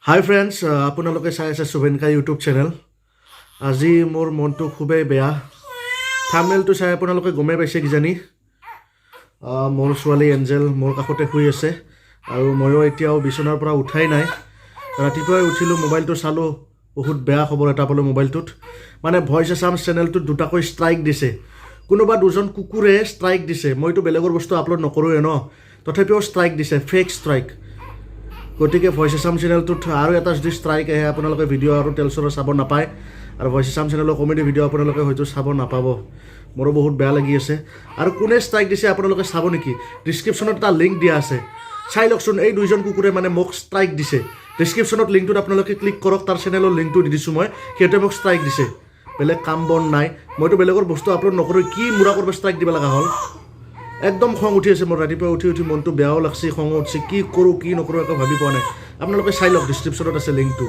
হাই friends, আপোনালোকে চাই আছে শুভেনকা ইউটিউব চেনেল। আজি মোৰ মনটো খুবেই বেয়া। থাম্বনেইলটো চাই আপোনালোকে গমেই পাইছে কিজানি। মোৰ ছোৱালী এঞ্জেল মোৰ কাষতে শুই আছে আৰু ময়ো এতিয়াও বিচনাৰ পৰা উঠাই নাই। ৰাতিপুৱাই উঠিলোঁ, মোবাইলটো চালোঁ, বহুত বেয়া খবৰ এটা পালোঁ মোবাইলটোত। মানে ভইচ আছাম চেনেলটোত দুটাকৈ ষ্ট্ৰাইক দিছে। কোনোবা দুজন কুকুৰে ষ্ট্ৰাইক দিছে। মইতো বেলেগৰ বস্তু আপলোড নকৰোঁৱে ন, তথাপিও ষ্ট্ৰাইক দিছে, ফেক ষ্ট্ৰাইক। গতিকে ভইচ আছাম চেনেলটোত আৰু এটা যদি ষ্ট্ৰাইক আহে আপোনালোকে ভিডিঅ' আৰু টেলচৰ চাব নাপায়, আৰু ভইচ আছাম চেনেলৰ কমেডি ভিডিঅ' আপোনালোকে হয়তো চাব নাপাব। মোৰো বহুত বেয়া লাগি আছে। আৰু কোনে ষ্ট্ৰাইক দিছে আপোনালোকে চাব নেকি? ডিছক্ৰিপশ্যনত এটা লিংক দিয়া আছে, চাই লওকচোন। এই দুইজন কুকুৰে মানে মোক ষ্ট্ৰাইক দিছে। ডিছক্ৰিপশ্যনত লিংকটোত আপোনালোকে ক্লিক কৰক, তাৰ চেনেলৰ লিংকটো দি দিছোঁ মই। সিহঁতে মোক ষ্ট্ৰাইক দিছে। বেলেগ কাম বন নাই, মইতো বেলেগৰ বস্তু আপলোড নকৰোঁ, কি মূৰা কৰিব ষ্ট্ৰাইক দিব লগা হ'ল। একদম খং উঠি আছে মোৰ। ৰাতিপুৱা উঠি মনটো বেয়াও লাগছে, খঙো উঠিছে। কি কৰোঁ কি নকৰোঁ একো ভাবি পোৱা নাই। আপোনালোকে চাই লওক, ডিছক্ৰিপশ্যনত আছে লিংকটো।